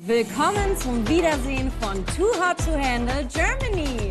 Willkommen zum Wiedersehen von Too Hot to Handle Germany.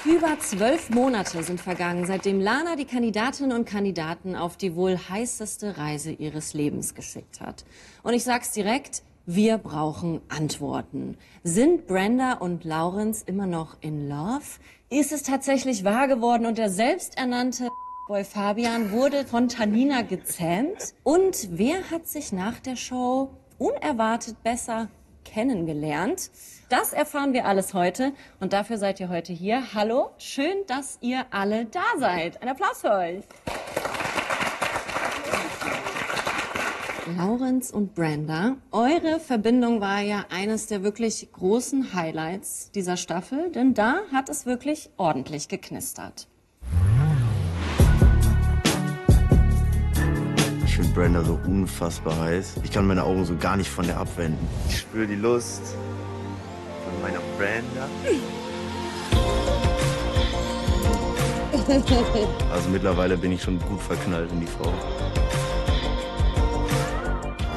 Über 12 Monate sind vergangen, seitdem Lana die Kandidatinnen und Kandidaten auf die wohl heißeste Reise ihres Lebens geschickt hat. Und ich sag's direkt, wir brauchen Antworten. Sind Brenda und Laurenz immer noch in love? Ist es tatsächlich wahr geworden und der selbsternannte Boy Fabian wurde von Tanina gezähmt? Und wer hat sich nach der Show unerwartet besser kennengelernt? Das erfahren wir alles heute und dafür seid ihr heute hier. Hallo, schön, dass ihr alle da seid. Ein Applaus für euch. Laurenz und Brenda, eure Verbindung war ja eines der wirklich großen Highlights dieser Staffel, denn da hat es wirklich ordentlich geknistert. Ich finde Brenda so unfassbar heiß. Ich kann meine Augen so gar nicht von der abwenden. Ich spüre die Lust von meiner Brenda. Also mittlerweile bin ich schon gut verknallt in die Frau.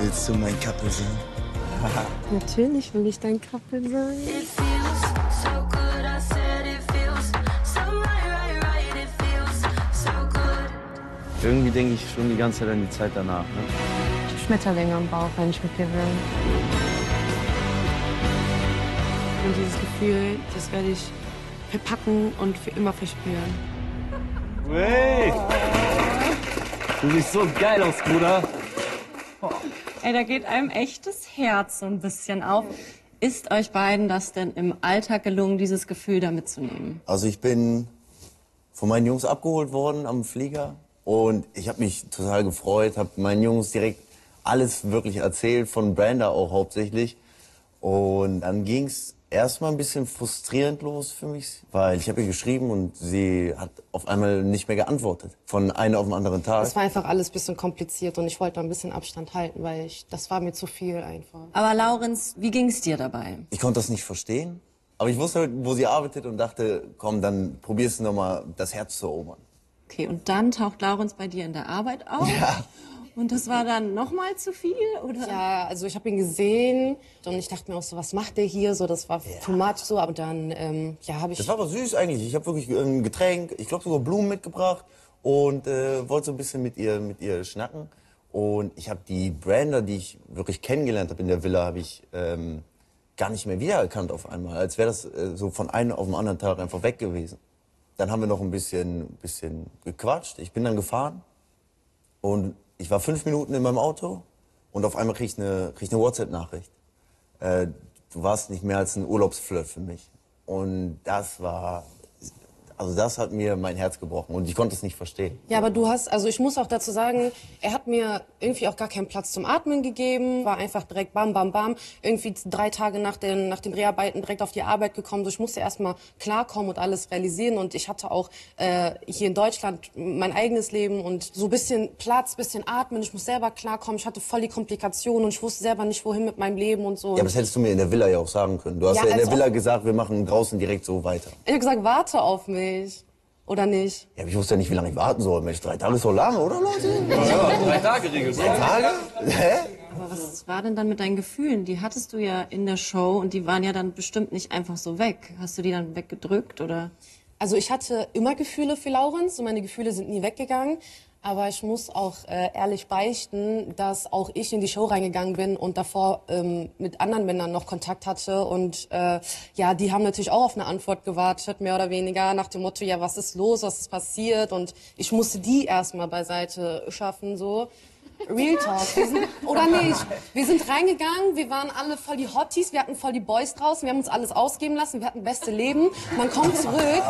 Willst du mein Couple sein? Natürlich will ich dein Couple sein. Irgendwie denke ich schon die ganze Zeit an die Zeit danach. Ne? Schmetterlinge im Bauch, wenn ich mit dir will. Und dieses Gefühl, das werde ich verpacken und für immer verspüren. Hey! Du siehst so geil aus, Bruder. Ey, da geht einem echtes Herz so ein bisschen auf. Ist euch beiden das denn im Alltag gelungen, dieses Gefühl da mitzunehmen? Also ich bin von meinen Jungs abgeholt worden am Flieger und ich habe mich total gefreut, habe meinen Jungs direkt alles wirklich erzählt, von Brenda auch hauptsächlich. Und dann ging's erstmal ein bisschen frustrierend los für mich, weil ich habe ihr geschrieben und sie hat auf einmal nicht mehr geantwortet, von einem auf den anderen Tag. Es war einfach alles ein bisschen kompliziert und ich wollte da ein bisschen Abstand halten, weil das war mir zu viel einfach. Aber Laurenz, wie ging's dir dabei? Ich konnte das nicht verstehen, aber ich wusste, wo sie arbeitet und dachte, komm, dann probierst du noch mal das Herz zu erobern. Okay, und dann taucht Laurenz bei dir in der Arbeit auf? Ja. Und das war dann noch mal zu viel, oder? Ja, also ich habe ihn gesehen und ich dachte mir auch so, was macht der hier? So, das war too much so, aber dann, ja, habe ich... Das war aber süß eigentlich. Ich habe wirklich ein Getränk, ich glaube sogar Blumen mitgebracht und wollte so ein bisschen mit ihr schnacken. Und ich habe die Brenda, die ich wirklich kennengelernt habe in der Villa, habe ich gar nicht mehr wiedererkannt auf einmal. Als wäre das so von einem auf den anderen Tag einfach weg gewesen. Dann haben wir noch ein bisschen gequatscht. Ich bin dann gefahren und ich war 5 Minuten in meinem Auto und auf einmal krieg ich eine WhatsApp-Nachricht. Du warst nicht mehr als ein Urlaubsflirt für mich. Und das hat mir mein Herz gebrochen und ich konnte es nicht verstehen. Ja, aber also ich muss auch dazu sagen, er hat mir irgendwie auch gar keinen Platz zum Atmen gegeben, war einfach direkt bam, bam, bam, irgendwie 3 Tage nach dem Dreharbeiten direkt auf die Arbeit gekommen, so ich musste erstmal klarkommen und alles realisieren und ich hatte auch hier in Deutschland mein eigenes Leben und so ein bisschen Platz, bisschen atmen, ich muss selber klarkommen, ich hatte voll die Komplikationen und ich wusste selber nicht, wohin mit meinem Leben und so. Ja, aber das hättest du mir in der Villa ja auch sagen können. Du hast ja in der Villa gesagt, wir machen draußen direkt so weiter. Ich habe gesagt, warte auf mich. Oder nicht? Ja, aber ich wusste ja nicht, wie lange ich warten soll. Mensch, 3 Tage ist doch lang, oder Leute? Ja, 3 Tage Regel. 3 Tage? Hä? Aber was war denn dann mit deinen Gefühlen? Die hattest du ja in der Show und die waren ja dann bestimmt nicht einfach so weg. Hast du die dann weggedrückt, oder? Also ich hatte immer Gefühle für Laurenz und meine Gefühle sind nie weggegangen. Aber ich muss auch ehrlich beichten, dass auch ich in die Show reingegangen bin und davor mit anderen Männern noch Kontakt hatte. Und ja, die haben natürlich auch auf eine Antwort gewartet, mehr oder weniger, nach dem Motto, ja, was ist los, was ist passiert? Und ich musste die erstmal beiseite schaffen, so. Real Talk. Oder nicht? Wir sind reingegangen, wir waren alle voll die Hotties, wir hatten voll die Boys draußen, wir haben uns alles ausgeben lassen, wir hatten beste Leben. Man kommt zurück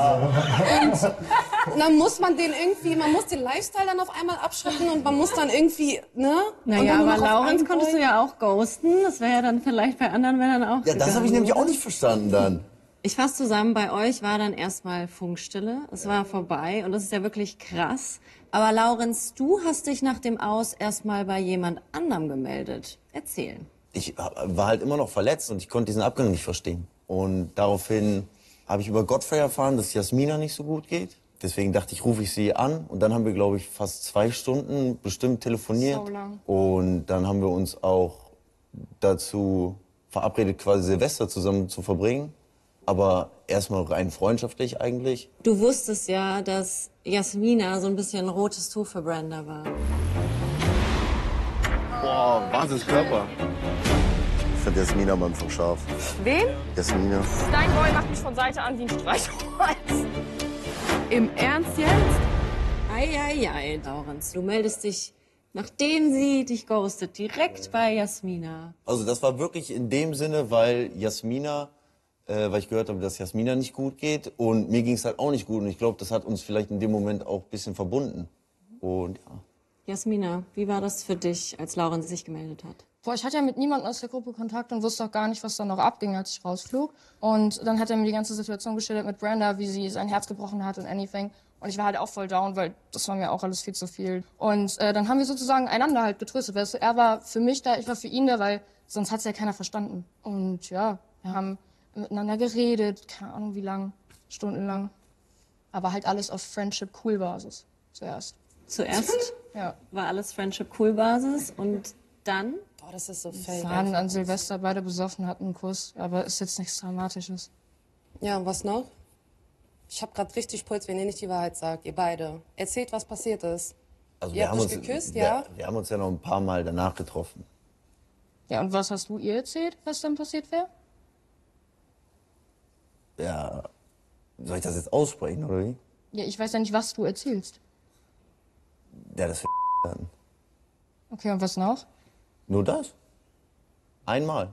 und dann muss man man muss den Lifestyle dann auf einmal abschrecken und man muss dann irgendwie, ne? Naja, aber Laurenz konntest du ja auch ghosten. Das wäre ja dann vielleicht bei anderen Männern auch Ja, das habe ich nämlich auch nicht verstanden dann. Ich fasse zusammen, bei euch war dann erstmal Funkstille. Es war vorbei und das ist ja wirklich krass. Aber Laurenz, du hast dich nach dem Aus erstmal bei jemand anderem gemeldet. Erzähl. Ich war halt immer noch verletzt und ich konnte diesen Abgang nicht verstehen. Und daraufhin habe ich über Godfrey erfahren, dass Jasmina nicht so gut geht. deswegen dachte ich, rufe ich sie an. Und dann haben wir, glaube ich, fast 2 Stunden bestimmt telefoniert. So lang. Und dann haben wir uns auch dazu verabredet, quasi Silvester zusammen zu verbringen. Aber erstmal rein freundschaftlich eigentlich. Du wusstest ja, dass Jasmina so ein bisschen rotes Tuch für Brenda war. Boah, Wahnsinnskörper. Ich fand Jasmina am Anfang scharf. Wen? Jasmina. Dein Boy macht mich von Seite an wie ein Streichholz. Im Ernst jetzt? Eieiei, Laurenz, du meldest dich, nachdem sie dich ghostet, direkt bei Jasmina. Also das war wirklich in dem Sinne, weil Jasmina, weil ich gehört habe, dass Jasmina nicht gut geht. Und mir ging es halt auch nicht gut. Und ich glaube, das hat uns vielleicht in dem Moment auch ein bisschen verbunden. Und ja. Jasmina, wie war das für dich, als Laurenz sich gemeldet hat? Boah, ich hatte ja mit niemandem aus der Gruppe Kontakt und wusste auch gar nicht, was da noch abging, als ich rausflog. Und dann hat er mir die ganze Situation geschildert mit Brenda, wie sie sein Herz gebrochen hat und anything. Und ich war halt auch voll down, weil das war mir auch alles viel zu viel. Und dann haben wir sozusagen einander halt getröstet. Weißt du, er war für mich da, ich war für ihn da, weil sonst hat's ja keiner verstanden. Und ja, wir haben miteinander geredet, keine Ahnung wie lang, stundenlang. Aber halt alles auf Friendship-Cool-Basis zuerst. Zuerst Ja. war alles Friendship-Cool-Basis und dann? Boah, das ist so fake. Waren an Silvester beide besoffen, hatten einen Kuss, aber ist jetzt nichts Dramatisches. Ja, und was noch? Ich habe gerade richtig Puls, wenn ihr nicht die Wahrheit sagt, ihr beide. Erzählt, was passiert ist. Also Ihr habt euch geküsst, ja? Wir haben uns ja noch ein paar Mal danach getroffen. Ja, und was hast du ihr erzählt, was dann passiert wäre? Ja, soll ich das jetzt aussprechen, oder wie? Ja, ich weiß ja nicht, was du erzählst. Ja, das dann. Okay, und was noch? Nur das. Einmal.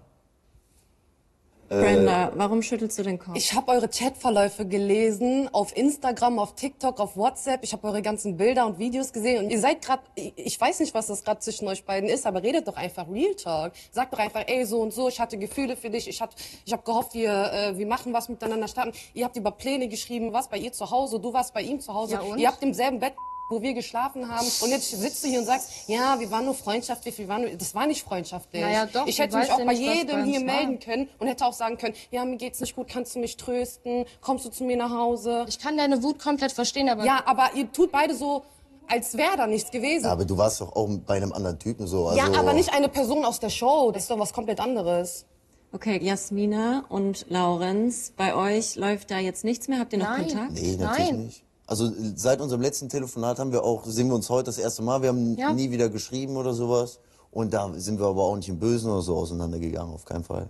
Brenda, warum schüttelst du den Kopf? Ich habe eure Chatverläufe gelesen, auf Instagram, auf TikTok, auf WhatsApp. Ich habe eure ganzen Bilder und Videos gesehen. Und ihr seid gerade, ich weiß nicht, was das gerade zwischen euch beiden ist, aber redet doch einfach Real Talk. Sagt doch einfach, ey, so und so, ich hatte Gefühle für dich. Ich hab gehofft, wir machen was miteinander starten. Ihr habt über Pläne geschrieben, was bei ihr zu Hause, du warst bei ihm zu Hause. Ja, und? Ihr habt im selben Bett, wo wir geschlafen haben. Und jetzt sitzt du hier und sagst, ja, wir waren nur freundschaftlich, das war nicht freundschaftlich. Naja, doch, ich du hätte mich weißt auch ja bei nicht, was jedem bei hier uns war. melden können und hätte auch sagen können, ja, mir geht's nicht gut, kannst du mich trösten? Kommst du zu mir nach Hause? Ich kann deine Wut komplett verstehen, aber... Ja, aber ihr tut beide so, als wäre da nichts gewesen. Aber du warst doch auch bei einem anderen Typen so. Also, Ja, aber nicht eine Person aus der Show. Das ist doch was komplett anderes. Okay, Jasmina und Laurenz, bei euch läuft da jetzt nichts mehr? Habt ihr noch Nein. Kontakt? Nee, natürlich Nein. nicht. Also seit unserem letzten Telefonat sehen wir uns heute das erste Mal. Wir haben Ja. nie wieder geschrieben oder sowas. Und da sind wir aber auch nicht im Bösen oder so auseinandergegangen, auf keinen Fall.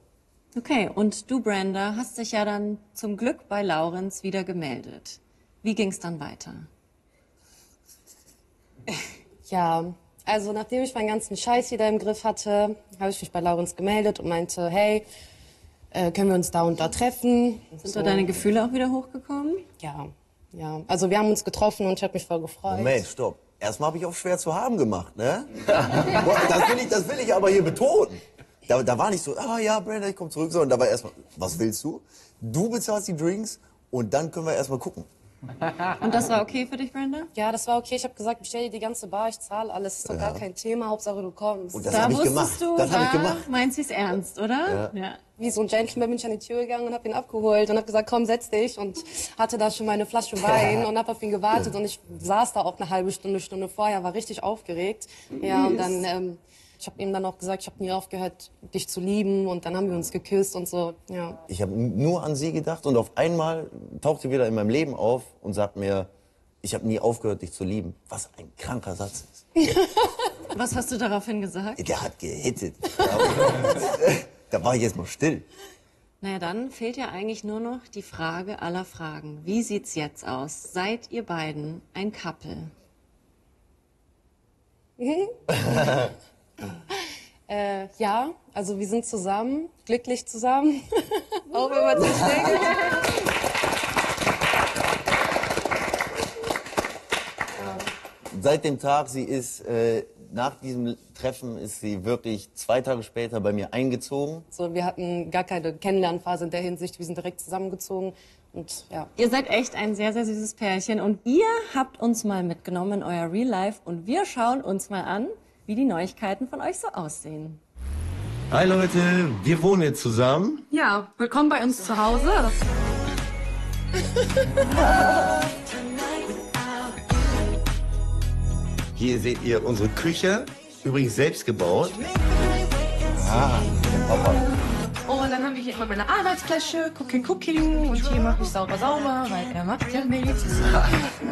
Okay, und du, Brenda, hast dich ja dann zum Glück bei Laurenz wieder gemeldet. Wie ging's dann weiter? Ja, also nachdem ich meinen ganzen Scheiß wieder im Griff hatte, habe ich mich bei Laurenz gemeldet und meinte, hey, können wir uns da und da treffen? Sind da deine Gefühle auch wieder hochgekommen? Ja, ja. Also wir haben uns getroffen und ich habe mich voll gefreut. Moment, stopp. Erstmal habe ich auch schwer zu haben gemacht, ne? Boah, das will ich aber hier betonen. Da war nicht so, ja, Brenda, ich komm zurück, sondern da war erstmal, was willst du? Du bezahlst die Drinks und dann können wir erstmal gucken. Und das war okay für dich, Brenda? Ja, das war okay. Ich habe gesagt, bestell dir die ganze Bar, ich zahle alles. Ist doch gar kein Thema. Hauptsache du kommst. Und das Da habe ich wusstest gemacht. du, Das habe ich da gemacht. meint sie es ernst, oder? Ja. Wie so ein Gentleman bin ich an die Tür gegangen und habe ihn abgeholt und habe gesagt, komm, setz dich. Und hatte da schon meine Flasche Wein und habe auf ihn gewartet. Und ich saß da auch eine halbe Stunde vorher, war richtig aufgeregt. Ja, und dann, ich habe ihm dann auch gesagt, ich habe nie aufgehört, dich zu lieben. Und dann haben wir uns geküsst und so, ja. Ich habe nur an sie gedacht und auf einmal taucht sie wieder in meinem Leben auf und sagt mir, ich habe nie aufgehört, dich zu lieben. Was ein kranker Satz ist. Was hast du daraufhin gesagt? Der hat gehittet. Da war ich jetzt mal still. Naja, dann fehlt ja eigentlich nur noch die Frage aller Fragen. Wie sieht's jetzt aus? Seid ihr beiden ein Couple? Ja, also wir sind zusammen, glücklich zusammen. Auch wenn man es nicht denkt. Seit dem Tag, nach diesem Treffen ist sie wirklich 2 Tage später bei mir eingezogen. So, wir hatten gar keine Kennenlernphase in der Hinsicht. Wir sind direkt zusammengezogen. Und ja. Ihr seid echt ein sehr, sehr süßes Pärchen und ihr habt uns mal mitgenommen in euer Real Life und wir schauen uns mal an, wie die Neuigkeiten von euch so aussehen. Hi Leute, wir wohnen jetzt zusammen. Ja, willkommen bei uns zu Hause. Hier seht ihr unsere Küche, übrigens selbst gebaut. Und dann haben wir hier immer meine Arbeitsfläche, Cooking. Und hier mache ich sauber, weil er macht ja nichts. Und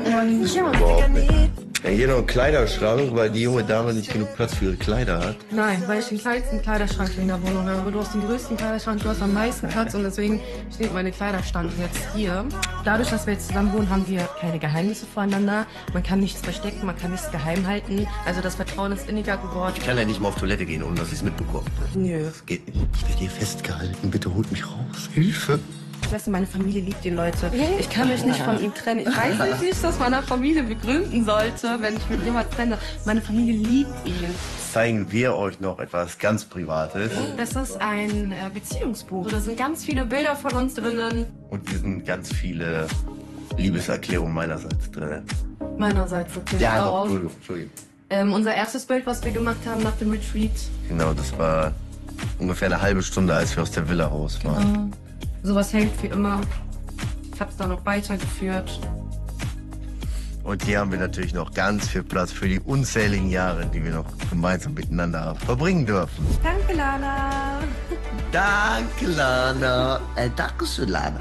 ja, Überhaupt nicht. Ja, hier noch ein Kleiderschrank, weil die junge Dame nicht genug Platz für ihre Kleider hat. Nein, weil ich den kleinsten Kleiderschrank in der Wohnung habe. Aber du hast den größten Kleiderschrank, du hast am meisten Platz und deswegen steht meine Kleiderstand jetzt hier. Dadurch, dass wir jetzt zusammen wohnen, haben wir keine Geheimnisse voreinander. Man kann nichts verstecken, man kann nichts geheim halten. Also das Vertrauen ist inniger geworden. Ich kann ja nicht mal auf Toilette gehen, ohne dass ich es mitbekomme. Nö. Das geht nicht. Ich werde hier festgehalten. Bitte holt mich raus. Hilfe. Weißt du, meine Familie liebt ihn, Leute. Ich kann mich nicht von ihm trennen. Ich weiß nicht, wie ich das meiner Familie begründen sollte, wenn ich mit jemand trenne. Meine Familie liebt ihn. Zeigen wir euch noch etwas ganz Privates. Das ist ein Beziehungsbuch. Da sind ganz viele Bilder von uns drinnen. Und hier sind ganz viele Liebeserklärungen meinerseits drin. Meinerseits natürlich Ja, auch. doch, Entschuldigung. Unser erstes Bild, was wir gemacht haben nach dem Retreat. Genau, das war ungefähr eine halbe Stunde, als wir aus der Villa raus waren. Sowas hängt wie immer. Ich habe es dann noch weitergeführt. Und hier haben wir natürlich noch ganz viel Platz für die unzähligen Jahre, die wir noch gemeinsam miteinander verbringen dürfen. Danke, Lana. Danke, Lana. Danke schön, Lana.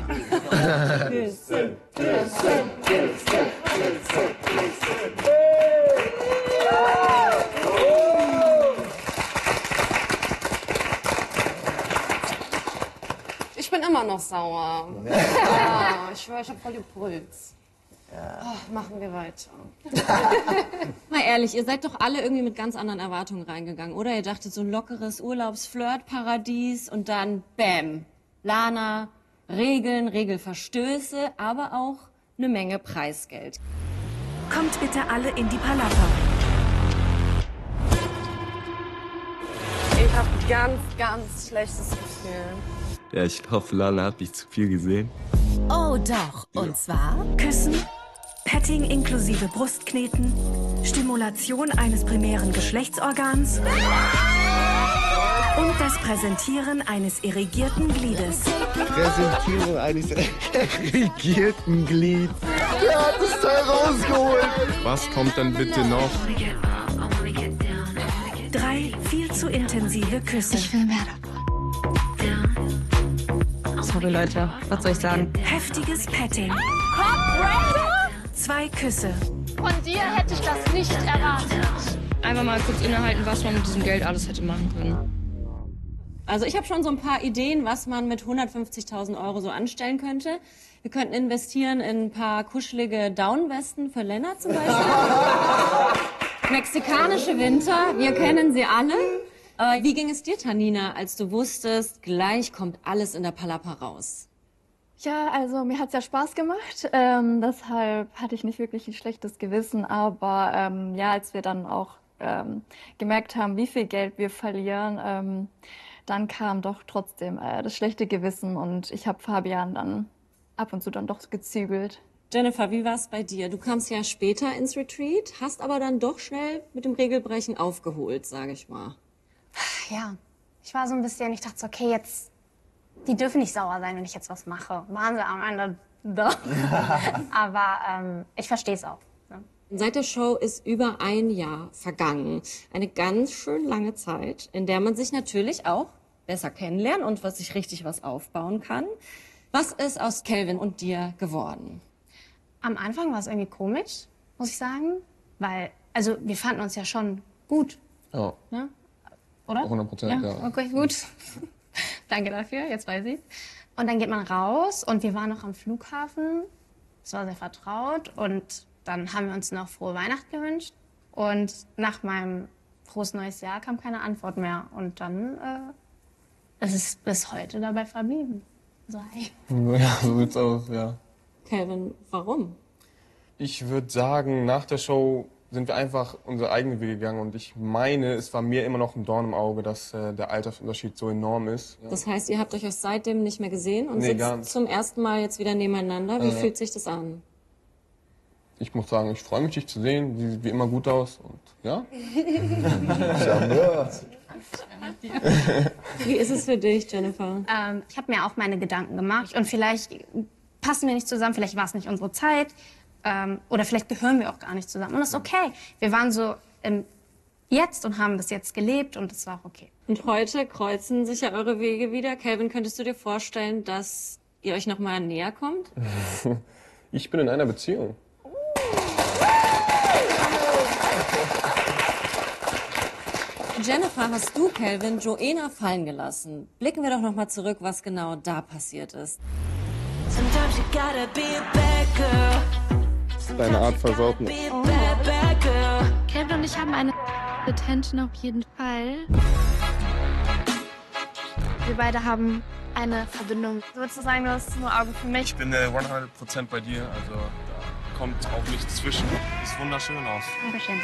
Ich bin immer noch sauer. Ja, ich schwöre, ich habe voll den Puls. Machen wir weiter. Mal ehrlich, ihr seid doch alle irgendwie mit ganz anderen Erwartungen reingegangen, oder? Ihr dachtet so lockeres Urlaubsflirtparadies und dann Bäm. Lana, Regeln, Regelverstöße, aber auch eine Menge Preisgeld. Kommt bitte alle in die Palapa. Ich habe ein ganz schlechtes Gefühl. Ja, ich hoffe, Lana hat nicht zu viel gesehen. Oh doch, und zwar Küssen, Petting inklusive Brustkneten, Stimulation eines primären Geschlechtsorgans und das Präsentieren eines irrigierten Gliedes. Präsentierung eines regierten Glieds. Wer hat das Teil rausgeholt? Was kommt dann bitte noch? 3 viel zu intensive Küsse. Ich will mehr davon. Sorry, Leute. Was soll ich sagen? Heftiges Petting. 2 Küsse. Von dir hätte ich das nicht erwartet. Einfach mal kurz innehalten, was man mit diesem Geld alles hätte machen können. Also ich habe schon so ein paar Ideen, was man mit 150.000 Euro so anstellen könnte. Wir könnten investieren in ein paar kuschelige Downwesten für Lennart zum Beispiel. Mexikanische Winter, wir kennen sie alle. Aber wie ging es dir, Tanina, als du wusstest, gleich kommt alles in der Palapa raus? Ja, also mir hat's ja Spaß gemacht, deshalb hatte ich nicht wirklich ein schlechtes Gewissen, aber ja, als wir dann auch gemerkt haben, wie viel Geld wir verlieren, dann kam doch trotzdem das schlechte Gewissen und ich habe Fabian dann ab und zu dann doch gezügelt. Jennifer, wie war es bei dir? Du kamst ja später ins Retreat, hast aber dann doch schnell mit dem Regelbrechen aufgeholt, sage ich mal. Ja, ich war so ein bisschen, ich dachte so, okay, jetzt, die dürfen nicht sauer sein, wenn ich jetzt was mache. Waren sie am Ende doch. Aber ich verstehe es auch. Ne? Seit der Show ist über ein Jahr vergangen. Eine ganz schön lange Zeit, in der man sich natürlich auch besser kennenlernt und sich richtig was aufbauen kann. Was ist aus Kelvin und dir geworden? Am Anfang war es irgendwie komisch, muss ich sagen. Weil, also wir fanden uns ja schon gut. Ja. Ne? Oder? 100%, ja. Okay, gut. Danke dafür, jetzt weiß ich's. Und dann geht man raus und wir waren noch am Flughafen. Es war sehr vertraut und dann haben wir uns noch frohe Weihnachten gewünscht. Und nach meinem frohes neues Jahr kam keine Antwort mehr. Und dann ist es bis heute dabei verblieben. So, hey. Ja, so wird's aus, ja. Kelvin, warum? Ich würde sagen, nach der Show sind wir einfach unsere eigenen Wege gegangen und ich meine, es war mir immer noch ein Dorn im Auge, dass der Altersunterschied so enorm ist. Ja. Das heißt, ihr habt euch seitdem nicht mehr gesehen und Nee, gar nicht. sitzt zum ersten Mal jetzt wieder nebeneinander. Wie fühlt sich das an? Ich muss sagen, ich freue mich, dich zu sehen. Sieht wie immer gut aus und ja. Wie ist es für dich, Jennifer? Ich habe mir auch meine Gedanken gemacht und vielleicht passen wir nicht zusammen, vielleicht war es nicht unsere Zeit. oder vielleicht gehören wir auch gar nicht zusammen. Und das ist okay. Wir waren so im Jetzt und haben bis jetzt gelebt und es war auch okay. Und heute kreuzen sich ja eure Wege wieder. Calvin, könntest du dir vorstellen, dass ihr euch noch mal näher kommt? Ich bin in einer Beziehung. Jennifer, hast du Calvin Joanna fallen gelassen? Blicken wir doch noch mal zurück, was genau da passiert ist. Deine Art versaut mich. Calvin und ich haben eine Attention auf jeden Fall. Wir beide haben eine Verbindung. Würdest du sagen, du hast nur Augen für mich? Ich bin 100% bei dir, also da kommt auch nichts zwischen. Sieht wunderschön aus. Dankeschön.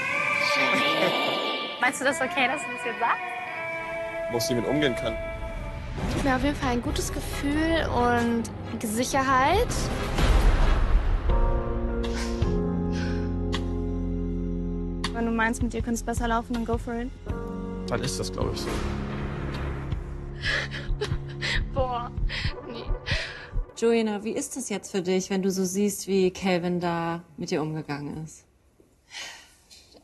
Meinst du das okay, dass du das jetzt sagst? Muss damit umgehen können. Gibt mir auf jeden Fall ein gutes Gefühl und Sicherheit. Wenn du meinst, mit dir könnte es besser laufen, dann go for it. Dann ist das, glaube ich, so. Boah, nee. Joanna, wie ist es jetzt für dich, wenn du so siehst, wie Calvin da mit dir umgegangen ist?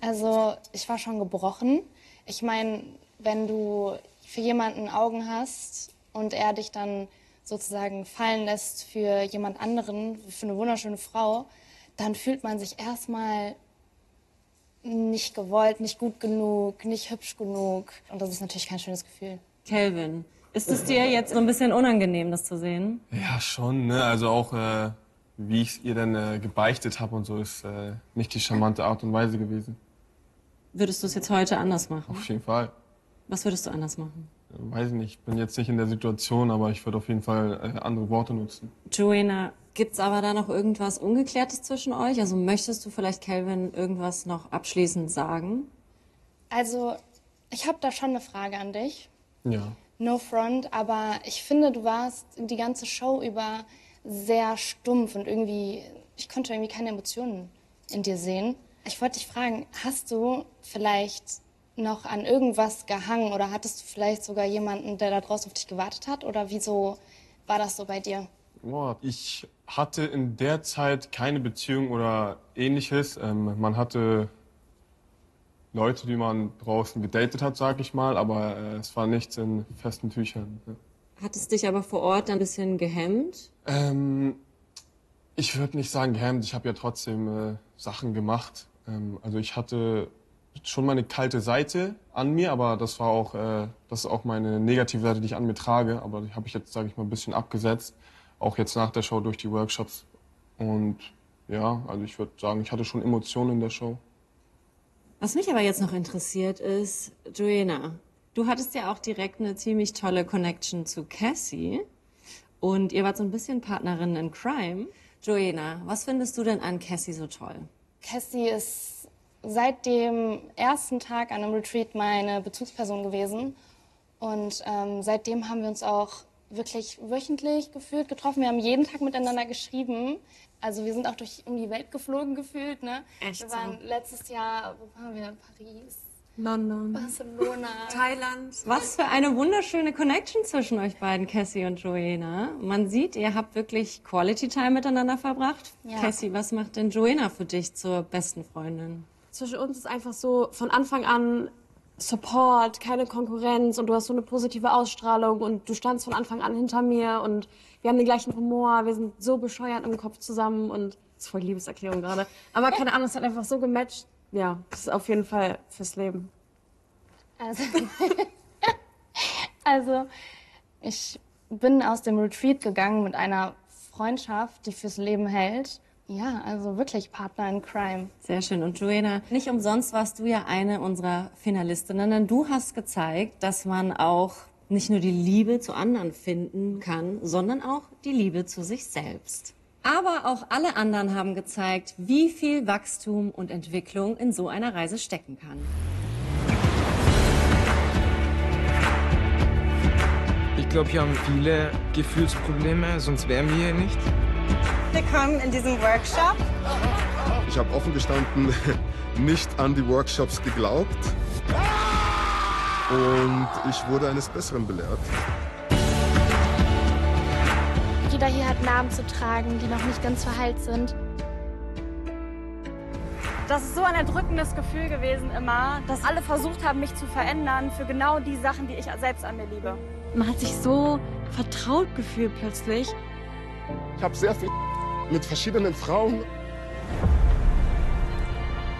Also, ich war schon gebrochen. Ich meine, wenn du für jemanden Augen hast und er dich dann sozusagen fallen lässt für jemand anderen, für eine wunderschöne Frau, dann fühlt man sich erstmal nicht gewollt, nicht gut genug, nicht hübsch genug. Und das ist natürlich kein schönes Gefühl. Calvin, ist es dir jetzt so ein bisschen unangenehm, das zu sehen? Ja, schon, ne? Also auch, wie ich es ihr dann gebeichtet habe und so, ist nicht die charmante Art und Weise gewesen. Würdest du es jetzt heute anders machen? Auf jeden Fall. Was würdest du anders machen? Weiß ich nicht, ich bin jetzt nicht in der Situation, aber ich würde auf jeden Fall andere Worte nutzen. Joanna, gibt's aber da noch irgendwas Ungeklärtes zwischen euch? Also möchtest du vielleicht Calvin irgendwas noch abschließend sagen? Also, ich habe da schon eine Frage an dich. Ja. No front, aber ich finde, du warst die ganze Show über sehr stumpf und irgendwie, ich konnte irgendwie keine Emotionen in dir sehen. Ich wollte dich fragen, hast du vielleicht noch an irgendwas gehangen oder hattest du vielleicht sogar jemanden, der da draußen auf dich gewartet hat? Oder wieso war das so bei dir? Boah, ich hatte in der Zeit keine Beziehung oder ähnliches. Man hatte Leute, die man draußen gedatet hat, sag ich mal, aber es war nichts in festen Tüchern. Ja. Hat es dich aber vor Ort ein bisschen gehemmt? Ich würde nicht sagen gehemmt, ich habe ja trotzdem Sachen gemacht. Also ich hatte schon meine kalte Seite an mir, aber das war auch, das ist auch meine negative Seite, die ich an mir trage. Aber die habe ich jetzt, sage ich mal, ein bisschen abgesetzt. Auch jetzt nach der Show durch die Workshops. Und ja, also ich würde sagen, ich hatte schon Emotionen in der Show. Was mich aber jetzt noch interessiert ist, Joanna, du hattest ja auch direkt eine ziemlich tolle Connection zu Cassie. Und ihr wart so ein bisschen Partnerinnen in Crime. Joanna, was findest du denn an Cassie so toll? Cassie ist seit dem ersten Tag an einem Retreat meine Bezugsperson gewesen. Und seitdem haben wir uns auch wirklich wöchentlich gefühlt getroffen. Wir haben jeden Tag miteinander geschrieben. Also wir sind auch um die Welt geflogen gefühlt. Ne? Echt wir waren letztes Jahr, wo waren wir? Paris, London, Barcelona, Thailand. Was für eine wunderschöne Connection zwischen euch beiden, Cassie und Joanna. Man sieht, ihr habt wirklich Quality Time miteinander verbracht. Ja. Cassie, was macht denn Joanna für dich zur besten Freundin? Zwischen uns ist einfach so von Anfang an Support, keine Konkurrenz und du hast so eine positive Ausstrahlung und du standst von Anfang an hinter mir und wir haben den gleichen Humor, wir sind so bescheuert im Kopf zusammen und das ist voll Liebeserklärung gerade. Aber keine Ahnung, es hat einfach so gematcht. Ja, das ist auf jeden Fall fürs Leben. Also ich bin aus dem Retreat gegangen mit einer Freundschaft, die fürs Leben hält. Ja, also wirklich Partner in Crime. Sehr schön. Und Joanna, nicht umsonst warst du ja eine unserer Finalistinnen, denn du hast gezeigt, dass man auch nicht nur die Liebe zu anderen finden kann, sondern auch die Liebe zu sich selbst. Aber auch alle anderen haben gezeigt, wie viel Wachstum und Entwicklung in so einer Reise stecken kann. Ich glaube, hier haben viele Gefühlsprobleme, sonst wären wir hier nicht. Willkommen in diesem Workshop. Ich habe offen gestanden nicht an die Workshops geglaubt und ich wurde eines Besseren belehrt. Jeder hier hat Narben zu tragen, die noch nicht ganz verheilt sind. Das ist so ein erdrückendes Gefühl gewesen immer, dass alle versucht haben, mich zu verändern für genau die Sachen, die ich selbst an mir liebe. Man hat sich so vertraut gefühlt plötzlich. Ich habe sehr viel mit verschiedenen Frauen,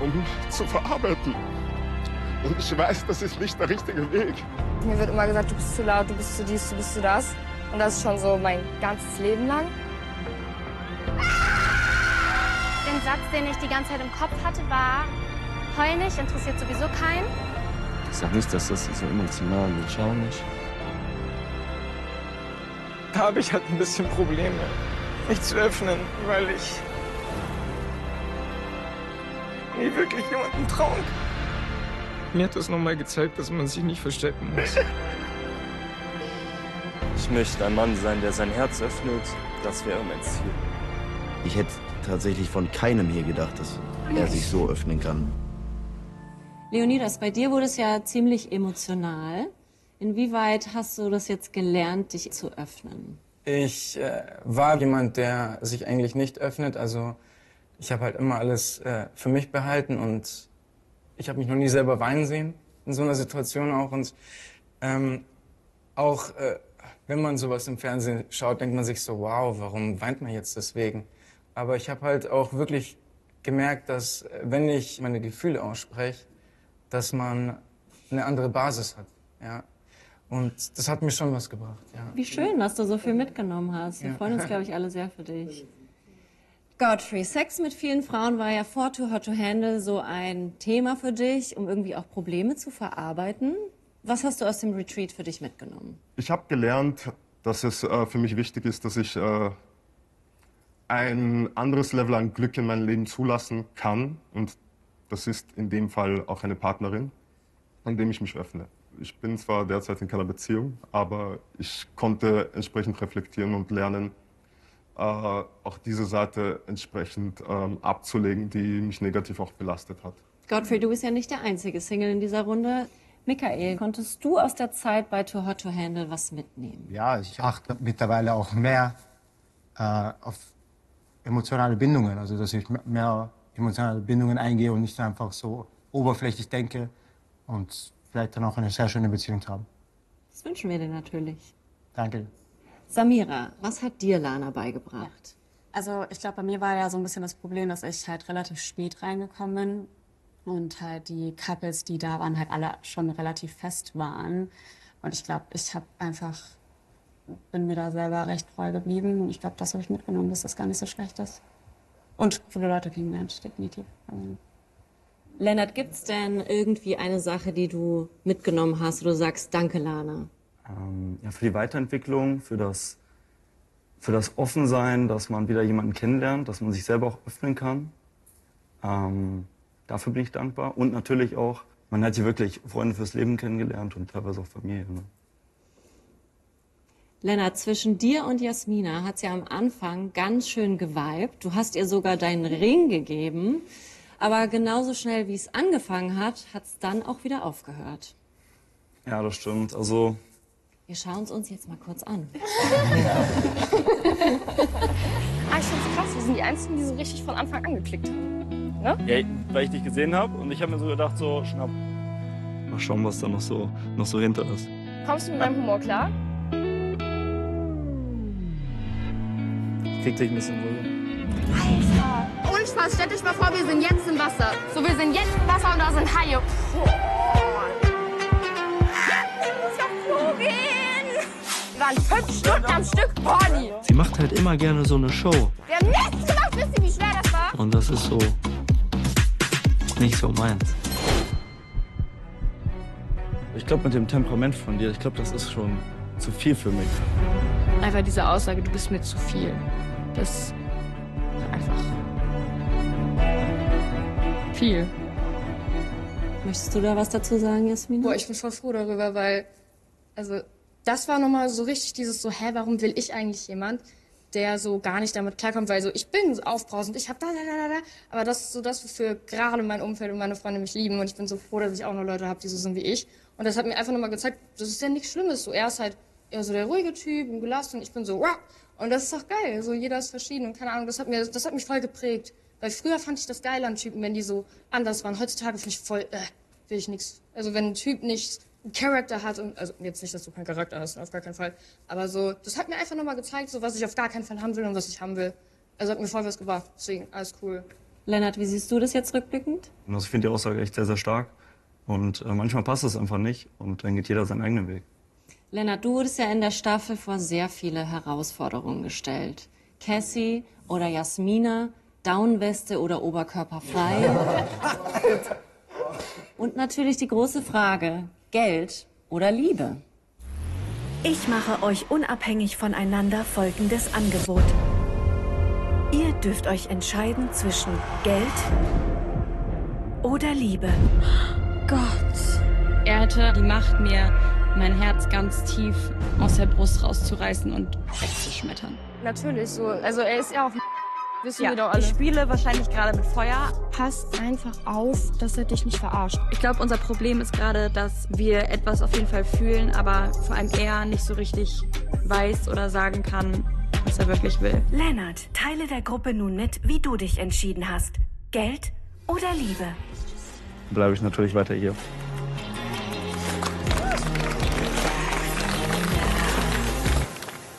um zu verarbeiten. Und ich weiß, das ist nicht der richtige Weg. Mir wird immer gesagt, du bist zu laut, du bist zu dies, du bist zu das. Und das ist schon so mein ganzes Leben lang. Den Satz, den ich die ganze Zeit im Kopf hatte, war: Heul nicht, interessiert sowieso keinen. Ich sag nicht, dass das so emotional wird. Schau nicht. Da habe ich halt ein bisschen Probleme, mich zu öffnen, weil ich nie wirklich jemandem trauen kann. Mir hat das nochmal gezeigt, dass man sich nicht verstecken muss. Ich möchte ein Mann sein, der sein Herz öffnet. Das wäre mein Ziel. Ich hätte tatsächlich von keinem hier gedacht, dass er sich so öffnen kann. Leonidas, bei dir wurde es ja ziemlich emotional. Inwieweit hast du das jetzt gelernt, dich zu öffnen? Ich war jemand, der sich eigentlich nicht öffnet. Also ich habe halt immer alles für mich behalten und ich habe mich noch nie selber weinen sehen in so einer Situation auch. Und auch wenn man sowas im Fernsehen schaut, denkt man sich so, wow, warum weint man jetzt deswegen? Aber ich habe halt auch wirklich gemerkt, dass wenn ich meine Gefühle ausspreche, dass man eine andere Basis hat. Ja. Und das hat mir schon was gebracht. Ja. Wie schön, dass du so viel mitgenommen hast. Wir freuen uns, glaube ich, alle sehr für dich. Godfrey, Sex mit vielen Frauen war ja vor Too Hot to Handle so ein Thema für dich, um irgendwie auch Probleme zu verarbeiten. Was hast du aus dem Retreat für dich mitgenommen? Ich habe gelernt, dass es für mich wichtig ist, dass ich ein anderes Level an Glück in meinem Leben zulassen kann. Und das ist in dem Fall auch eine Partnerin, an dem ich mich öffne. Ich bin zwar derzeit in keiner Beziehung, aber ich konnte entsprechend reflektieren und lernen, auch diese Seite entsprechend abzulegen, die mich negativ auch belastet hat. Godfrey, du bist ja nicht der einzige Single in dieser Runde. Michael, konntest du aus der Zeit bei Too Hot to Handle was mitnehmen? Ja, ich achte mittlerweile auch mehr auf emotionale Bindungen. Also, dass ich mehr emotionale Bindungen eingehe und nicht einfach so oberflächlich denke und vielleicht dann auch eine sehr schöne Beziehung zu haben. Das wünschen wir dir natürlich. Danke. Samira, was hat dir Lana beigebracht? Also ich glaube, bei mir war ja so ein bisschen das Problem, dass ich halt relativ spät reingekommen bin und halt die Couples, die da waren, halt alle schon relativ fest waren. Und ich glaube, bin mir da selber recht treu geblieben und ich glaube, das habe ich mitgenommen, dass das gar nicht so schlecht ist. Und viele Leute kennengelernt, definitiv. Lennart, gibt's denn irgendwie eine Sache, die du mitgenommen hast, wo du sagst, danke Lana? Ja, für die Weiterentwicklung, für das Offensein, dass man wieder jemanden kennenlernt, dass man sich selber auch öffnen kann. Dafür bin ich dankbar. Und natürlich auch, man hat hier wirklich Freunde fürs Leben kennengelernt und teilweise auch Familie. Ne? Lennart, zwischen dir und Jasmina hat's ja am Anfang ganz schön geweibt. Du hast ihr sogar deinen Ring gegeben. Aber genauso schnell, wie es angefangen hat, hat's dann auch wieder aufgehört. Ja, das stimmt. Also wir schauen es uns jetzt mal kurz an. Ich find's krass, wir sind die Einzigen, die so richtig von Anfang an geklickt haben. Ne? ja, weil ich dich gesehen habe und ich habe mir so gedacht, so schnapp. Mal schauen, was da noch so hinter ist. Kommst du mit meinem Humor klar? Ich krieg dich ein bisschen so. Alter! Ohne Spaß, stellt euch mal vor, wir sind jetzt im Wasser. So, wir sind jetzt im Wasser und da sind Haie. Wir waren 5 Stunden am Stück Horny. Sie macht halt immer gerne so eine Show. Wir haben nichts gemacht, wisst ihr, wie schwer das war? Und das ist so nicht so meins. Ich glaube, mit dem Temperament von dir, ich glaube, das ist schon zu viel für mich. Einfach diese Aussage, du bist mir zu viel. Das ist einfach viel. Möchtest du da was dazu sagen, Jasmin? Boah, ich bin voll froh darüber, weil, also, das war nochmal so richtig dieses so, warum will ich eigentlich jemand, der so gar nicht damit klarkommt, weil so, ich bin so aufbrausend, ich hab da, aber das ist so das, wofür gerade mein Umfeld und meine Freunde mich lieben und ich bin so froh, dass ich auch noch Leute habe, die so sind wie ich und das hat mir einfach nochmal gezeigt, das ist ja nichts Schlimmes, so, er ist halt eher so der ruhige Typ und gelassen und ich bin so, wow. Und das ist doch geil, so, jeder ist verschieden und keine Ahnung, das hat mich voll geprägt, Weil früher fand ich das geil an Typen, wenn die so anders waren. Heutzutage finde ich voll, will ich nix. Also wenn ein Typ nicht einen Charakter hat, und, also jetzt nicht, dass du keinen Charakter hast, auf gar keinen Fall, aber so, das hat mir einfach nochmal gezeigt, so was ich auf gar keinen Fall haben will und was ich haben will. Also hat mir voll was gebracht, deswegen alles cool. Lennart, wie siehst du das jetzt rückblickend? Also ich finde die Aussage echt sehr, sehr stark. Und manchmal passt es einfach nicht und dann geht jeder seinen eigenen Weg. Lennart, du wurdest ja in der Staffel vor sehr viele Herausforderungen gestellt. Cassie oder Jasmina, Downweste oder oberkörperfrei. Und natürlich die große Frage, Geld oder Liebe? Ich mache euch unabhängig voneinander folgendes Angebot. Ihr dürft euch entscheiden zwischen Geld oder Liebe. Gott. Er hätte die Macht, mir mein Herz ganz tief aus der Brust rauszureißen und wegzuschmettern. Natürlich so, also er ist ja auch, wissen Ja, wir doch alle. ich spiele wahrscheinlich gerade mit Feuer. Pass einfach auf, dass er dich nicht verarscht. Ich glaube, unser Problem ist gerade, dass wir etwas auf jeden Fall fühlen, aber vor allem er nicht so richtig weiß oder sagen kann, was er wirklich will. Lennart, teile der Gruppe nun mit, wie du dich entschieden hast. Geld oder Liebe? Bleibe ich natürlich weiter hier.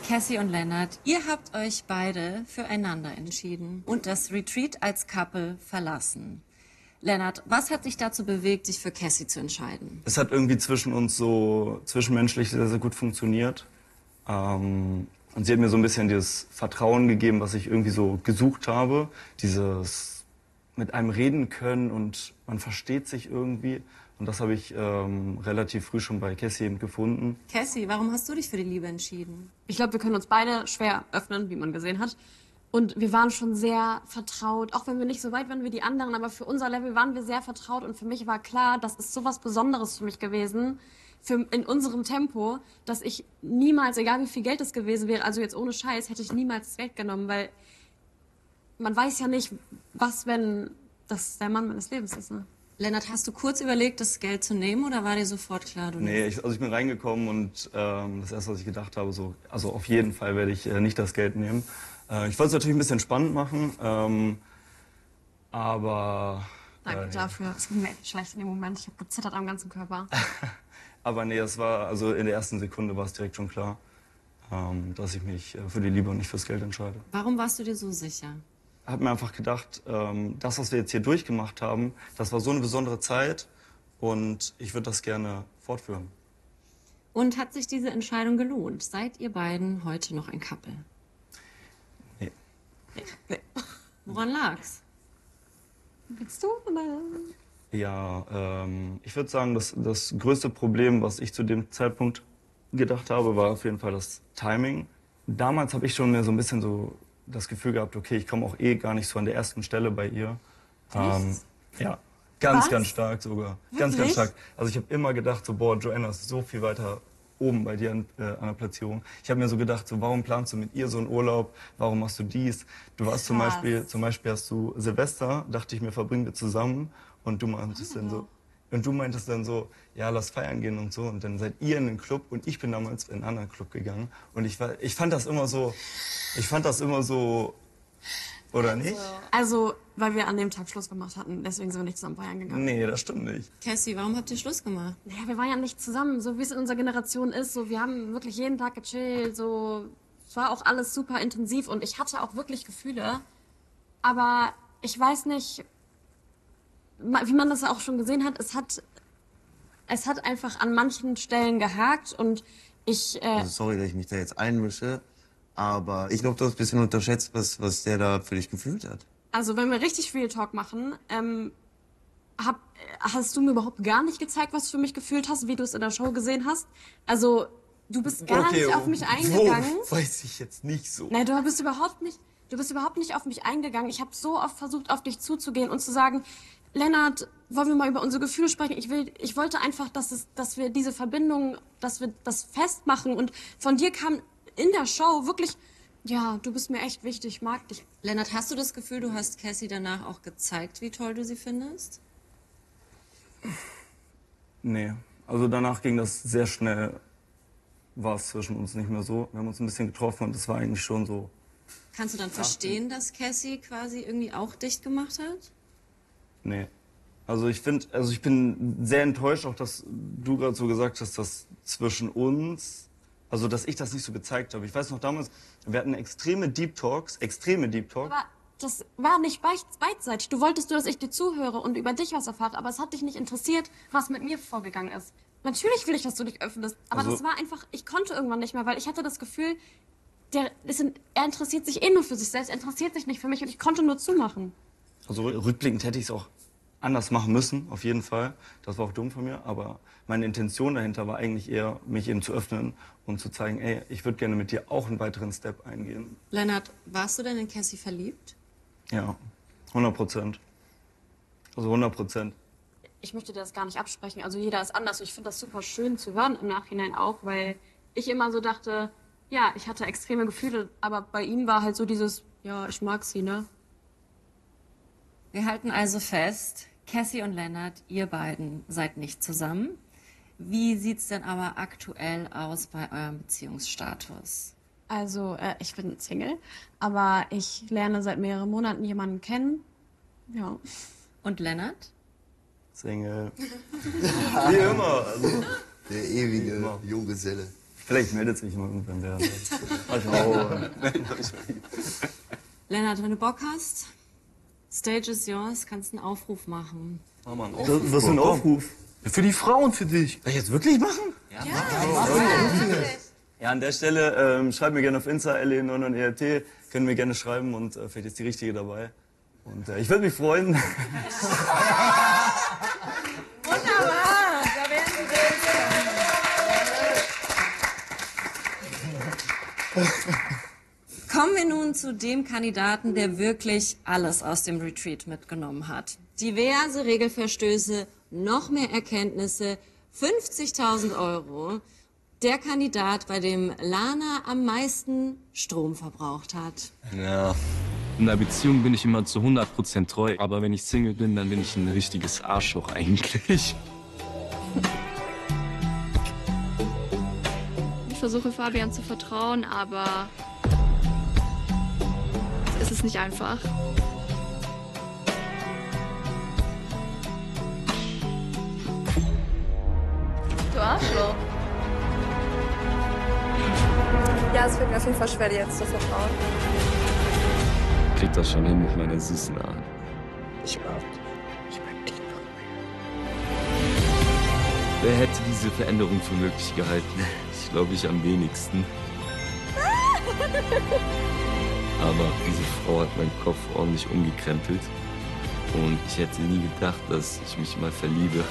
Cassie und Lennart, ihr habt euch beide füreinander entschieden und das Retreat als Couple verlassen. Lennart, was hat dich dazu bewegt, dich für Cassie zu entscheiden? Es hat irgendwie zwischen uns so zwischenmenschlich sehr, sehr gut funktioniert. Und sie hat mir so ein bisschen dieses Vertrauen gegeben, was ich irgendwie so gesucht habe. Dieses mit einem reden können und man versteht sich irgendwie. Und das habe ich relativ früh schon bei Cassie eben gefunden. Cassie, warum hast du dich für die Liebe entschieden? Ich glaube, wir können uns beide schwer öffnen, wie man gesehen hat. Und wir waren schon sehr vertraut, auch wenn wir nicht so weit waren wie die anderen, aber für unser Level waren wir sehr vertraut. Und für mich war klar, das ist so was Besonderes für mich gewesen, in unserem Tempo, dass ich niemals, egal wie viel Geld es gewesen wäre, also jetzt ohne Scheiß, hätte ich niemals das Geld genommen, weil man weiß ja nicht, was, wenn das der Mann meines Lebens ist. Ne? Lennart, hast du kurz überlegt, das Geld zu nehmen oder war dir sofort klar, du Nee, ich bin reingekommen und das erste, was ich gedacht habe, also auf jeden Fall werde ich nicht das Geld nehmen. Ich wollte es natürlich ein bisschen spannend machen, aber... Danke dafür. Es ging mir echt schlecht in dem Moment. Ich habe gezittert am ganzen Körper. Aber nee, also in der ersten Sekunde war es direkt schon klar, dass ich mich für die Liebe und nicht fürs Geld entscheide. Warum warst du dir so sicher? Ich habe mir einfach gedacht, das, was wir jetzt hier durchgemacht haben, das war so eine besondere Zeit und ich würde das gerne fortführen. Und hat sich diese Entscheidung gelohnt? Seid ihr beiden heute noch ein Couple? Nee. Woran lag's? Willst du? Ja, ich würde sagen, das größte Problem, was ich zu dem Zeitpunkt gedacht habe, war auf jeden Fall das Timing. Damals habe ich schon mehr so ein bisschen so das Gefühl gehabt, okay, ich komme auch gar nicht so an der ersten Stelle bei ihr. Ja, ganz stark sogar. Ganz stark. Also ich habe immer gedacht, so, boah, Joanna ist so viel weiter oben bei dir an der Platzierung. Ich habe mir so gedacht, so, warum planst du mit ihr so einen Urlaub? Warum machst du dies? Du warst zum Beispiel hast du Silvester, dachte ich mir, verbringen wir zusammen. Und du meintest dann so, ja, lass feiern gehen und so. Und dann seid ihr in den Club und ich bin damals in einen anderen Club gegangen. Und ich fand das immer so, oder nicht? Also, weil wir an dem Tag Schluss gemacht hatten, deswegen sind wir nicht zusammen feiern gegangen. Nee, das stimmt nicht. Cassie, warum habt ihr Schluss gemacht? Naja, wir waren ja nicht zusammen, so wie es in unserer Generation ist. So, wir haben wirklich jeden Tag gechillt, so. Es war auch alles super intensiv und ich hatte auch wirklich Gefühle. Aber ich weiß nicht, wie man das auch schon gesehen hat, es hat einfach an manchen Stellen gehakt und Also sorry, dass ich mich da jetzt einmische, aber ich glaube, du hast ein bisschen unterschätzt, was der da für dich gefühlt hat. Also wenn wir richtig Real Talk machen, hast du mir überhaupt gar nicht gezeigt, was du für mich gefühlt hast, wie du es in der Show gesehen hast. Also du bist gar nicht auf mich eingegangen. Weiß ich jetzt nicht so. Nein, du bist überhaupt nicht auf mich eingegangen. Ich habe so oft versucht, auf dich zuzugehen und zu sagen, Lennart, wollen wir mal über unsere Gefühle sprechen? Ich wollte einfach, dass wir diese Verbindung, dass wir das festmachen. Und von dir kam in der Show wirklich, ja, du bist mir echt wichtig, ich mag dich. Lennart, hast du das Gefühl, du hast Cassie danach auch gezeigt, wie toll du sie findest? Nee, also danach ging das sehr schnell, war es zwischen uns nicht mehr so. Wir haben uns ein bisschen getroffen und es war eigentlich schon so Kannst du dann verstehen, dass Cassie quasi irgendwie auch dicht gemacht hat? Nee. Also ich bin sehr enttäuscht, auch dass du gerade so gesagt hast, dass zwischen uns, also dass ich das nicht so gezeigt habe. Ich weiß noch damals, wir hatten extreme Deep Talks. Aber das war nicht beidseitig. Du wolltest nur, dass ich dir zuhöre und über dich was erfahre, aber es hat dich nicht interessiert, was mit mir vorgegangen ist. Natürlich will ich, dass du dich öffnest, aber Also- das war einfach, ich konnte irgendwann nicht mehr, weil ich hatte das Gefühl, er interessiert sich eh nur für sich selbst, er interessiert sich nicht für mich und ich konnte nur zumachen. Also rückblickend hätte ich es auch anders machen müssen, auf jeden Fall. Das war auch dumm von mir, aber meine Intention dahinter war eigentlich eher, mich eben zu öffnen und zu zeigen, ey, ich würde gerne mit dir auch einen weiteren Step eingehen. Lennart, warst du denn in Cassie verliebt? Ja, 100%. Also 100%. Ich möchte dir das gar nicht absprechen, also jeder ist anders und ich finde das super schön zu hören im Nachhinein auch, weil ich immer so dachte, ja, ich hatte extreme Gefühle, aber bei ihm war halt so dieses, ja, ich mag sie, ne? Wir halten also fest, Cassie und Lennart, ihr beiden seid nicht zusammen. Wie sieht's denn aber aktuell aus bei eurem Beziehungsstatus? Also, ich bin Single, aber ich lerne seit mehreren Monaten jemanden kennen. Ja. Und Lennart? Single. Wie immer. Also, Der ewige Junggeselle. vielleicht meldet sich mal irgendwann der. Lennart, wenn du Bock hast, Stage is yours, kannst einen Aufruf machen. Mach mal einen Aufruf. Was für ein Aufruf? Für die Frauen, für dich. Soll ich jetzt wirklich machen? Ja, an der Stelle schreibt mir gerne auf Insta, LE99ERT, können mir gerne schreiben und vielleicht ist die Richtige dabei. Und ich würde mich freuen. Wunderbar, da werden Sie Kommen wir nun zu dem Kandidaten, der wirklich alles aus dem Retreat mitgenommen hat. Diverse Regelverstöße, noch mehr Erkenntnisse, 50.000 Euro. Der Kandidat, bei dem Lana am meisten Strom verbraucht hat. Ja, in einer Beziehung bin ich immer zu 100% treu. Aber wenn ich Single bin, dann bin ich ein richtiges Arschloch eigentlich. Ich versuche Fabian zu vertrauen, aber es ist nicht einfach. Du Arschloch. Ja, es fällt mir auf jeden Fall schwer, dir jetzt zu vertrauen. Krieg das schon hin mit meiner süßen Art. Ich mag dich. Ich mag dich noch mehr. Wer hätte diese Veränderung für möglich gehalten? Ich glaube, ich am wenigsten. Aber diese Frau hat meinen Kopf ordentlich umgekrempelt. Und ich hätte nie gedacht, dass ich mich mal verliebe.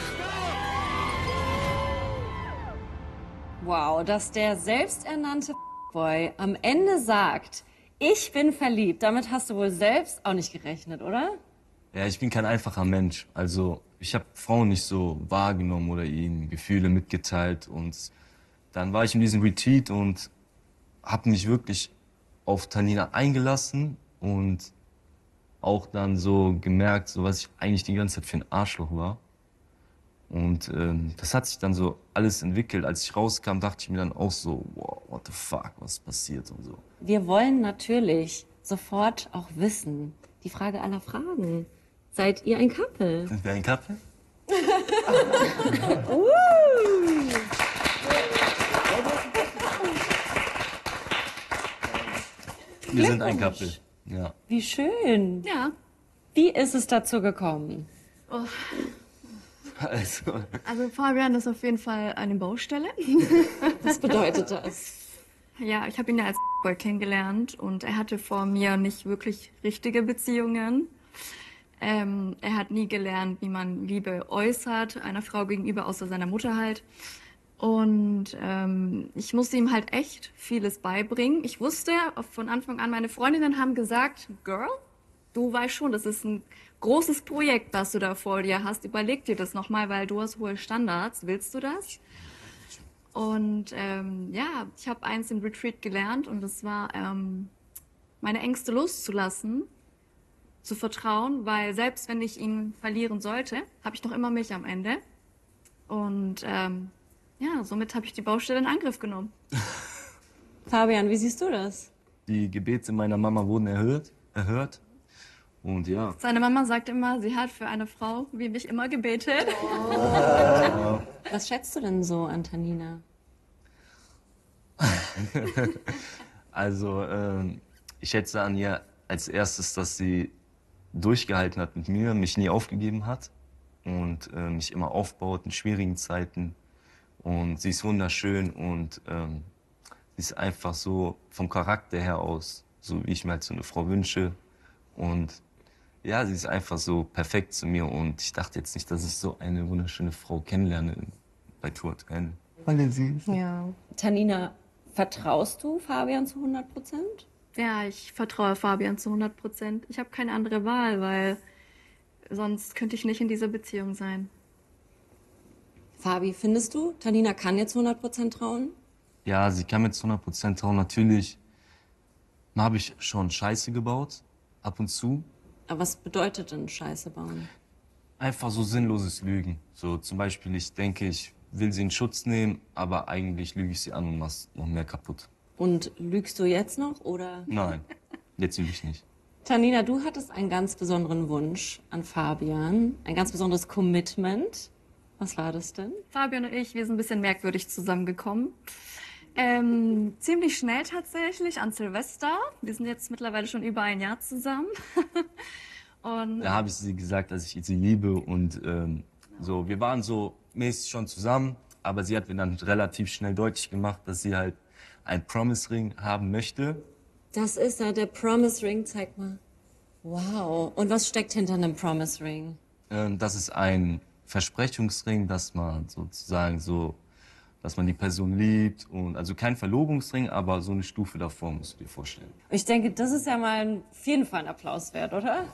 Wow, dass der selbsternannte Boy am Ende sagt, ich bin verliebt. Damit hast du wohl selbst auch nicht gerechnet, oder? Ja, ich bin kein einfacher Mensch. Also, ich habe Frauen nicht so wahrgenommen oder ihnen Gefühle mitgeteilt. Und dann war ich in diesem Retreat und habe mich wirklich auf Tanina eingelassen und auch dann so gemerkt, so was ich eigentlich die ganze Zeit für ein Arschloch war. Und das hat sich dann so alles entwickelt. Als ich rauskam, dachte ich mir dann auch so, wow, what the fuck, was passiert und so. Wir wollen natürlich sofort auch wissen, die Frage aller Fragen. Seid ihr ein Couple? Sind wir ein Couple? Wir sind ein Couple, ja. Wie schön. Ja. Wie ist es dazu gekommen? Oh. Also, Also Fabian ist auf jeden Fall eine Baustelle. Was bedeutet das? Ja, ich habe ihn ja als Boy kennengelernt und er hatte vor mir nicht wirklich richtige Beziehungen. Er hat nie gelernt, wie man Liebe äußert, einer Frau gegenüber, außer seiner Mutter halt. Und ich musste ihm halt echt vieles beibringen. Ich wusste von Anfang an, meine Freundinnen haben gesagt, Girl, du weißt schon, das ist ein großes Projekt, das du da vor dir hast. Überleg dir das nochmal, weil du hast hohe Standards. Willst du das? Und ja, ich habe eins im Retreat gelernt und das war, meine Ängste loszulassen, zu vertrauen, weil selbst wenn ich ihn verlieren sollte, habe ich noch immer mich am Ende. Und ja, somit habe ich die Baustelle in Angriff genommen. Fabian, wie siehst du das? Die Gebete meiner Mama wurden erhört. Und ja. Seine Mama sagt immer, sie hat für eine Frau wie mich immer gebetet. Oh. Was schätzt du denn so an Tanina? Also, ich schätze an ihr als erstes, dass sie durchgehalten hat mit mir, mich nie aufgegeben hat und mich immer aufbaut in schwierigen Zeiten. Und sie ist wunderschön und sie ist einfach so vom Charakter her aus, so wie ich mir halt so eine Frau wünsche. Und ja, sie ist einfach so perfekt zu mir und ich dachte jetzt nicht, dass ich so eine wunderschöne Frau kennenlerne bei Tour Hotel. Alle süß. Ja. Tanina, vertraust du Fabian zu 100%? Ja, ich vertraue Fabian zu 100%. Ich habe keine andere Wahl, weil sonst könnte ich nicht in dieser Beziehung sein. Fabi, findest du, Tanina kann jetzt 100% trauen? Ja, sie kann mir zu 100% trauen. Natürlich habe ich schon Scheiße gebaut, ab und zu. Aber was bedeutet denn Scheiße bauen? Einfach so sinnloses Lügen. So zum Beispiel, ich denke, ich will sie in Schutz nehmen, aber eigentlich lüge ich sie an und mach's noch mehr kaputt. Und lügst du jetzt noch, oder? Nein, jetzt lüge ich nicht. Tanina, du hattest einen ganz besonderen Wunsch an Fabian, ein ganz besonderes Commitment. Was war das denn? Fabian und ich, wir sind ein bisschen merkwürdig zusammengekommen. Ziemlich schnell tatsächlich, an Silvester. Wir sind jetzt mittlerweile schon über ein Jahr zusammen. Und Da habe ich sie gesagt, dass ich sie liebe und so. Wir waren so mäßig schon zusammen, aber sie hat mir dann relativ schnell deutlich gemacht, dass sie halt einen Promise Ring haben möchte. Das ist er, der Promise Ring. Zeig mal. Wow. Und was steckt hinter einem Promise Ring? Das ist ein Versprechungsring, dass man sozusagen so, dass man die Person liebt und also kein Verlobungsring, aber so eine Stufe davor, musst du dir vorstellen. Ich denke, das ist ja mal auf jeden Fall ein Applaus wert, oder?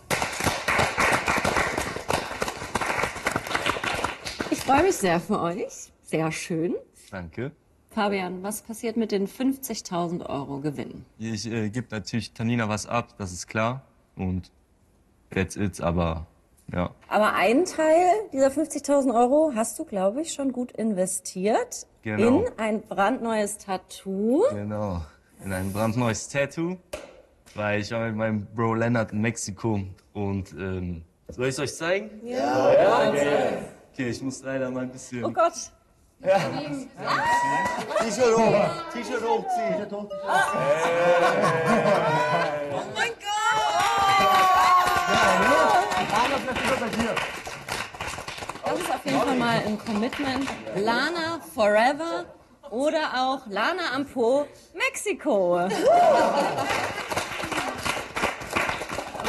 Ich freue mich sehr für euch. Sehr schön. Danke. Fabian, was passiert mit den 50.000 € Gewinn? Ich gebe natürlich Tanina was ab, das ist klar. Und that's it, aber ja. Aber einen Teil dieser 50.000 € hast du, glaube ich, schon gut investiert. Genau. In ein brandneues Tattoo. Genau, in ein brandneues Tattoo. Weil ich war mit meinem Bro Lennart in Mexiko und soll ich es euch zeigen? Ja. Okay, ich muss leider mal ein bisschen... Oh Gott. Ja. T-Shirt hoch, T-Shirt hochziehen. Oh mein Gott! Das ist auf jeden Fall mal ein Commitment. Lana Forever oder auch Lana am Po Mexiko.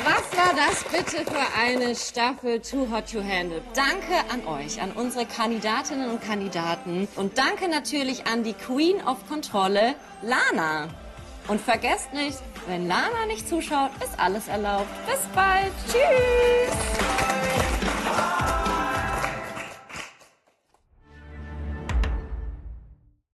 Was war das bitte für eine Staffel Too Hot to Handle? Danke an euch, an unsere Kandidatinnen und Kandidaten. Und danke natürlich an die Queen of Kontrolle, Lana. Und vergesst nicht, wenn Lana nicht zuschaut, ist alles erlaubt. Bis bald. Tschüss.